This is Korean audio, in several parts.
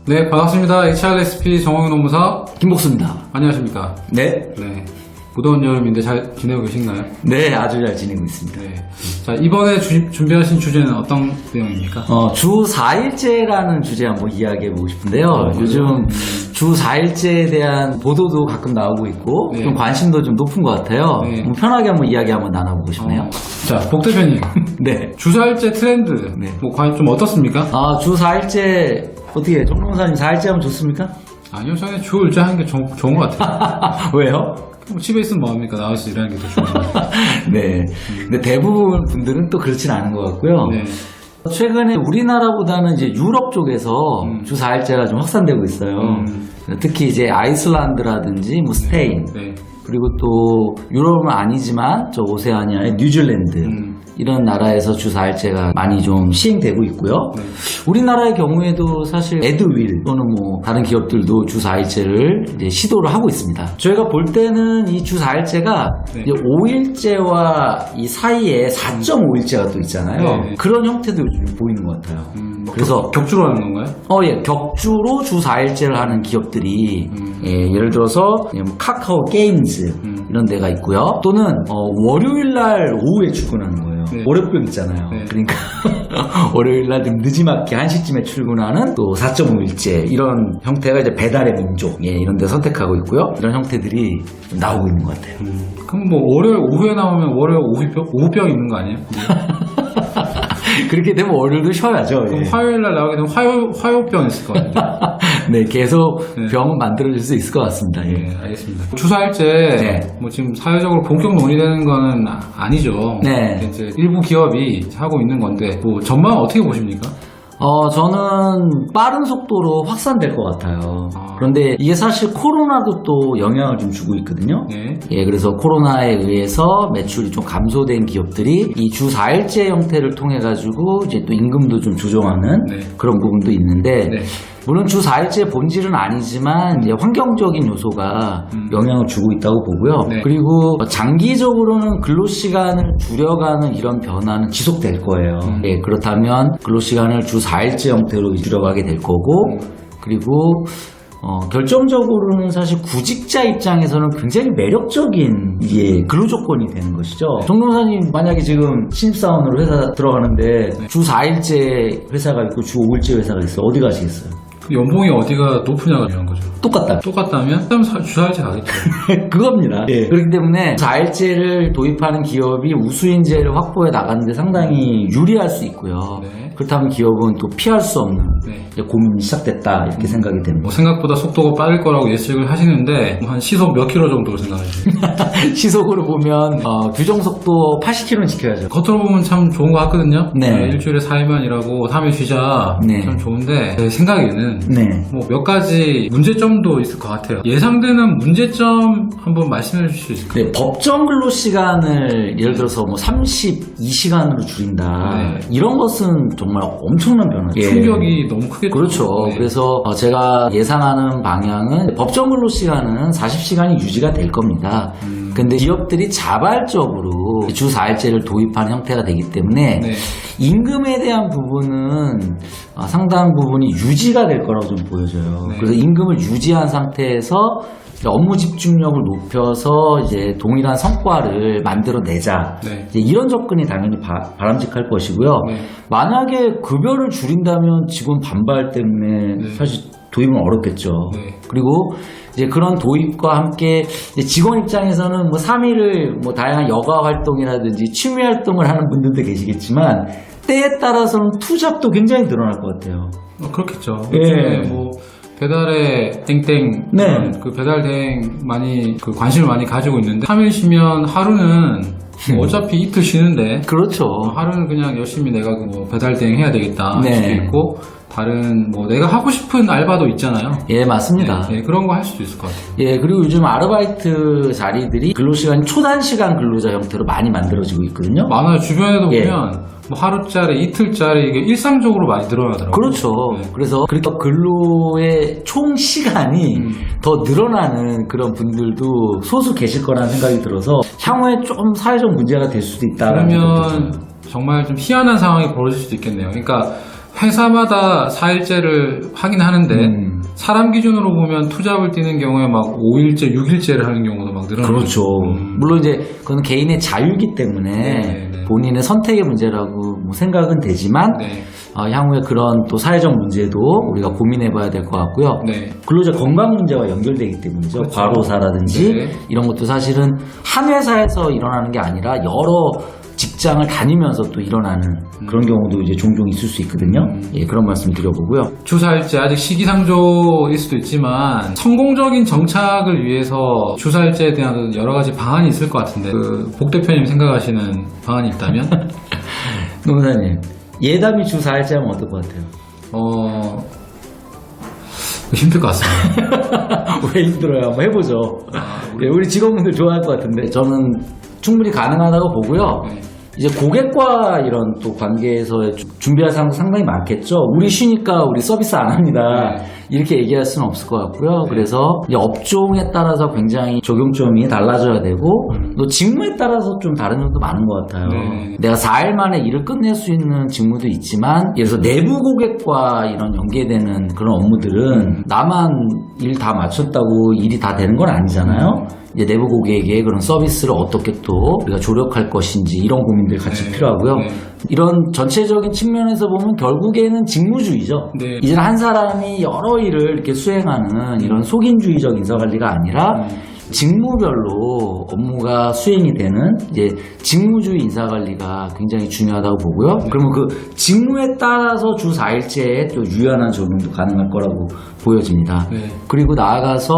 네, 반갑습니다. HRSP 정홍윤 업무사 김복수입니다. 안녕하십니까? 네. 네, 무더운 여름인데 잘 지내고 계신가요? 네, 아주 잘 지내고 있습니다. 네. 자, 이번에 준비하신 주제는 어떤 내용입니까? 주 4일제라는 주제 한번 이야기해보고 싶은데요. 요즘 주 4일제에 대한 보도도 가끔 나오고 있고, 네. 좀 관심도 좀 높은 것 같아요. 네. 편하게 한번 이야기 한번 나눠보고 싶네요. 자, 복 대표님. 네. 주사일제 트렌드, 네. 과연 좀 어떻습니까? 주 4일제, 어떻게, 정동사님 4일제 하면 좋습니까? 아니요, 저는 주 일제 하는 게 좋은 것 같아요. 왜요? 뭐 집에 있으면 뭐합니까? 나와서 일하는 게 더 좋은 것 같아요. 네. 근데 대부분 분들은 또 그렇진 않은 것 같고요. 네. 최근에 우리나라보다는 이제 유럽 쪽에서 주 4일제가 좀 확산되고 있어요. 특히 이제 아이슬란드라든지 뭐 스페인, 네. 그리고 또 유럽은 아니지만 저 오세아니아의 뉴질랜드 이런 나라에서 주 4일제가 많이 좀 시행되고 있고요. 네. 우리나라의 경우에도 사실 에드윌 또는 뭐 다른 기업들도 주 4일제를 이제 시도를 하고 있습니다. 저희가 볼 때는 이 주 4일제가 네. 5일제와 이 사이에 4.5일제가 또 있잖아요. 네. 그런 형태도 요즘 보이는 것 같아요. 뭐 그래서 격주로 하는 건가요? 예, 격주로 주 4일제를 하는 기업들이 예를 들어서 뭐 카카오 게임즈 이런 데가 있고요. 또는 월요일날 오후에 출근하는 거예요. 네. 월요병 있잖아요. 네. 그러니까 월요일날 좀 늦지막히 1시쯤에 출근하는 또 4.5일제 이런 형태가 이제 배달의 민족 이런 데 선택하고 있고요. 이런 형태들이 좀 나오고 있는 것 같아요. 그럼 뭐 월요일 오후에 나오면 월요일 오후병 있는 거 아니에요? 그렇게 되면 월요일도 쉬어야죠. 그럼 예. 화요일날 나오게 되면 화요병 있을 것 같아요. 네, 계속 네. 병은 만들어질 수 있을 것 같습니다. 예. 네, 알겠습니다. 주사일제 네. 뭐 지금 사회적으로 본격 논의되는 거는 아니죠. 네. 이제 일부 기업이 하고 있는 건데 뭐 전망은 어떻게 보십니까? 저는 빠른 속도로 확산될 것 같아요. 그런데 이게 사실 코로나도 또 영향을 좀 주고 있거든요. 네. 예, 그래서 코로나에 의해서 매출이 좀 감소된 기업들이 이 주 4일제 형태를 통해가지고 이제 또 임금도 좀 조정하는 네. 그런 부분도 있는데, 네. 물론 주 4일제 본질은 아니지만 이제 환경적인 요소가 영향을 주고 있다고 보고요. 네. 그리고 장기적으로는 근로시간을 줄여가는 이런 변화는 지속될 거예요. 예, 그렇다면 근로시간을 주 4일제 형태로 줄여가게 될 거고, 그리고 결정적으로는 사실 구직자 입장에서는 굉장히 매력적인 근로조건이 되는 것이죠. 정동사님 만약에 지금 신입사원으로 회사 들어가는데 주 4일제 회사가 있고 주 5일제 회사가 있어. 어디 가시겠어요? 그 연봉이 어디가 높으냐가 중요한 거죠. 똑같다면 그럼 주사일제 가겠죠. 그겁니다. 예. 그렇기 때문에 4일제를 도입하는 기업이 우수인재를 확보해 나가는데 상당히 유리할 수 있고요. 네. 그렇다면 기업은 또 피할 수 없는 네. 이제 고민이 시작됐다 이렇게 생각이 됩니다. 뭐 생각보다 속도가 빠를 거라고 예측을 하시는데 한 시속 몇 킬로 정도로 생각하시죠? 시속으로 보면 규정속도 80km는 지켜야죠. 겉으로 보면 참 좋은 것 같거든요. 네. 일주일에 4일만 일하고 3일 쉬자. 네. 참 좋은데 제 생각에는 네. 뭐 몇 가지 문제점도 있을 것 같아요. 예상되는 문제점 한번 말씀해 주실 수 있을까요? 네, 법정 근로 시간을 예를 들어서 뭐 32시간으로 줄인다. 네. 이런 것은 정말 엄청난 변화죠. 충격이 너무 크겠죠. 그렇죠. 네. 그래서 제가 예상하는 방향은 법정 근로 시간은 40시간이 유지가 될 겁니다. 근데 기업들이 자발적으로 주 4일제를 도입하는 형태가 되기 때문에 네. 임금에 대한 부분은 상당 부분이 유지가 될 거라고 좀 보여져요. 네. 그래서 임금을 유지한 상태에서 업무 집중력을 높여서 이제 동일한 성과를 만들어내자. 네. 이제 이런 접근이 당연히 바람직할 것이고요. 네. 만약에 급여를 줄인다면 직원 반발 때문에 네. 사실 도입은 어렵겠죠. 네. 그리고 이제 그런 도입과 함께 이제 직원 입장에서는 뭐 3일을 뭐 다양한 여가 활동이라든지 취미 활동을 하는 분들도 계시겠지만 때에 따라서는 투잡도 굉장히 늘어날 것 같아요. 그렇겠죠. 예. 요즘에 뭐 배달의 땡땡 네. 그 배달 대행 많이 그 관심을 많이 가지고 있는데 3일 쉬면 하루는 뭐 어차피 이틀 쉬는데 그렇죠. 하루는 그냥 열심히 내가 뭐 배달 대행 해야 되겠다 할 네. 수도 있고 다른 뭐 내가 하고 싶은 알바도 있잖아요. 예, 맞습니다. 네, 그런 거 할 수도 있을 것 같아요. 예, 그리고 요즘 아르바이트 자리들이 근로시간이 초단시간 근로자 형태로 많이 만들어지고 있거든요. 많아요. 주변에도 예. 보면 뭐 하루짜리, 이틀짜리 이게 일상적으로 많이 늘어나더라고요. 그렇죠. 네. 그래서 그렇게 근로의 총 시간이 더 늘어나는 그런 분들도 소수 계실 거라는 생각이 들어서 향후에 좀 사회적 문제가 될 수도 있다라는 생각도 그러면 들어요. 정말 좀 희한한 상황이 벌어질 수도 있겠네요. 그러니까 회사마다 4일제를 하긴 하는데 사람 기준으로 보면 투잡을 뛰는 경우에 막 5일제, 6일제를 하는 경우도 막 늘어나요. 그렇죠. 물론 이제 그건 개인의 자유이기 때문에 네. 본인의 선택의 문제라고 뭐 생각은 되지만 네. 향후에 그런 또 사회적 문제도 우리가 고민해봐야 될 것 같고요. 네. 근로자 건강 문제와 연결되기 때문이죠. 그렇죠. 과로사라든지 네. 이런 것도 사실은 한 회사에서 일어나는 게 아니라 여러 직장을 다니면서 또 일어나는 그런 경우도 이제 종종 있을 수 있거든요. 예, 그런 말씀 드려보고요. 주 4일제 아직 시기상조일 수도 있지만 성공적인 정착을 위해서 주 4일제에 대한 여러 가지 방안이 있을 것 같은데 복 대표님 생각하시는 방안이 있다면? 노무사님, 예담이 주 4일째 하면 어떨 것 같아요? 힘들 것 같습니다. 왜 힘들어요? 한번 해보죠. 우리 직원분들 좋아할 것 같은데. 저는 충분히 가능하다고 보고요. 네. 이제 고객과 이런 또 관계에서의 준비할 사항도 상당히 많겠죠. 우리 쉬니까 우리 서비스 안 합니다. 네. 이렇게 얘기할 수는 없을 것 같고요. 그래서 이 업종에 따라서 굉장히 적용점이 달라져야 되고 또 직무에 따라서 좀 다른 점도 많은 것 같아요. 네. 내가 4일 만에 일을 끝낼 수 있는 직무도 있지만 예를 들어서 내부 고객과 이런 연계되는 그런 업무들은 나만 일 다 마쳤다고 일이 다 되는 건 아니잖아요. 이제 내부 고객에게 그런 서비스를 어떻게 또 우리가 조력할 것인지 이런 고민들 같이 필요하고요. 네. 이런 전체적인 측면에서 보면 결국에는 직무주의죠. 네. 이제는 한 사람이 여러 일을 이렇게 수행하는 이런 속인주의적 인사관리가 아니라 직무별로 업무가 수행이 되는 이제 직무주의 인사관리가 굉장히 중요하다고 보고요. 그러면 그 직무에 따라서 주 4일제에 또 유연한 적용도 가능할 거라고 보여집니다. 네. 그리고 나아가서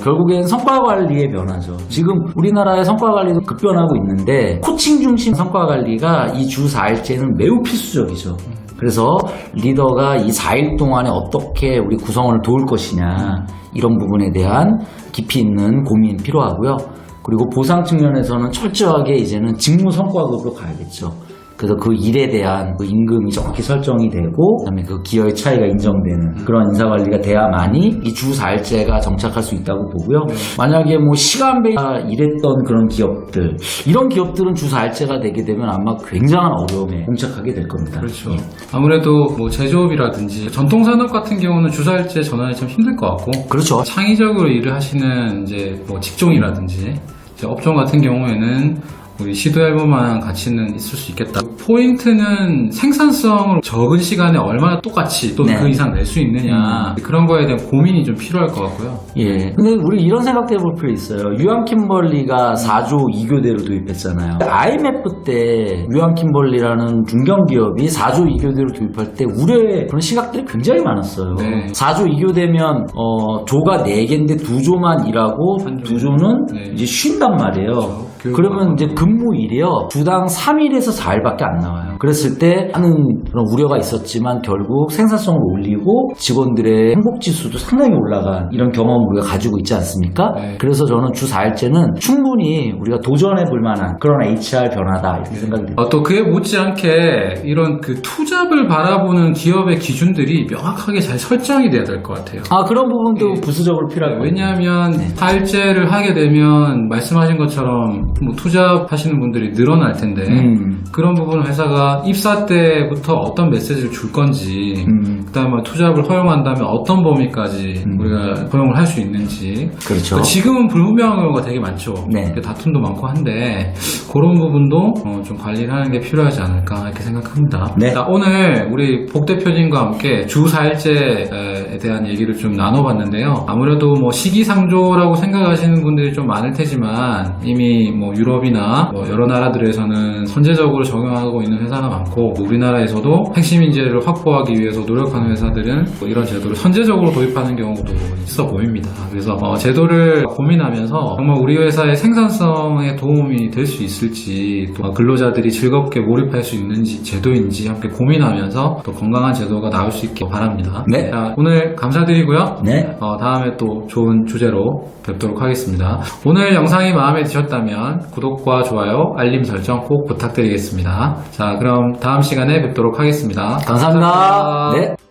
결국엔 성과관리의 변화죠. 지금 우리나라의 성과관리도 급변하고 있는데 코칭 중심 성과관리가 이 주 4일제는 매우 필수적이죠. 그래서 리더가 이 4일 동안에 어떻게 우리 구성원을 도울 것이냐 이런 부분에 대한 깊이 있는 고민이 필요하고요. 그리고 보상 측면에서는 철저하게 이제는 직무 성과급으로 가야겠죠. 그래서 그 일에 대한 그 임금이 정확히 설정이 되고 그다음에 그 기여의 차이가 인정되는 그런 인사관리가 돼야만이 이 주 4일제가 정착할 수 있다고 보고요. 만약에 뭐 시간배가 일했던 그런 기업들 이런 기업들은 주 4일제가 되게 되면 아마 굉장한 어려움에 봉착하게 될 겁니다. 그렇죠. 아무래도 뭐 제조업이라든지 전통산업 같은 경우는 주 4일제 전환이 참 힘들 것 같고 그렇죠. 창의적으로 일을 하시는 이제 뭐 직종이라든지 이제 업종 같은 경우에는 우리 시도해볼 만한 가치는 있을 수 있겠다. 포인트는 생산성을 적은 시간에 얼마나 똑같이 또 그 네. 이상 낼 수 있느냐 그런 거에 대한 고민이 좀 필요할 것 같고요. 예. 근데 우리 이런 생각도 해볼 필요 있어요. 유한 킴벌리가 4조 2교대로 도입했잖아요. IMF 때 유한 킴벌리라는 중견기업이 4조 2교대로 도입할 때 우려의 그런 시각들이 굉장히 많았어요. 네. 4조 2교대면 조가 4개인데 2조만 일하고 한 조. 2조는 네. 이제 쉰단 말이에요. 그렇죠. 그러면 이제 근무일이요. 주당 3일에서 4일밖에 안 나와요. 그랬을 때 하는 그런 우려가 있었지만 결국 생산성을 올리고 직원들의 행복지수도 상당히 올라간 이런 경험을 우리가 가지고 있지 않습니까? 네. 그래서 저는 주 4일제는 충분히 우리가 도전해 볼 만한 그런 HR 변화다 이렇게 생각이 듭니다. 또 그에 못지않게 이런 그 투잡을 바라보는 기업의 기준들이 명확하게 잘 설정이 돼야 될 것 같아요. 그런 부분도 네. 부수적으로 필요할 거예요. 왜냐하면 4일제를 하게 되면 말씀하신 것처럼 뭐 투잡하시는 분들이 늘어날 텐데 그런 부분은 회사가 입사 때부터 어떤 메시지를 줄 건지 그다음에 투잡을 허용한다면 어떤 범위까지 우리가 허용을 할 수 있는지 그렇죠. 지금은 불분명한 경우가 되게 많죠. 네. 다툼도 많고 한데 그런 부분도 좀 관리를 하는 게 필요하지 않을까 이렇게 생각합니다. 네. 자, 오늘 우리 복 대표님과 함께 주 4일제에 대한 얘기를 좀 나눠봤는데요. 아무래도 뭐 시기상조라고 생각하시는 분들이 좀 많을 테지만 이미 뭐 유럽이나 뭐 여러 나라들에서는 선제적으로 적용하고 있는 회사가 많고 우리나라에서도 핵심 인재를 확보하기 위해서 노력하는 회사들은 뭐 이런 제도를 선제적으로 도입하는 경우도 있어 보입니다. 그래서 제도를 고민하면서 정말 우리 회사의 생산성에 도움이 될 수 있을지 또 근로자들이 즐겁게 몰입할 수 있는지 제도인지 함께 고민하면서 또 건강한 제도가 나올 수 있길 바랍니다. 네. 자, 오늘 감사드리고요. 네. 다음에 또 좋은 주제로 뵙도록 하겠습니다. 오늘 영상이 마음에 드셨다면 구독과 좋아요, 알림 설정 꼭 부탁드리겠습니다. 자, 그럼 다음 시간에 뵙도록 하겠습니다. 감사합니다. 네.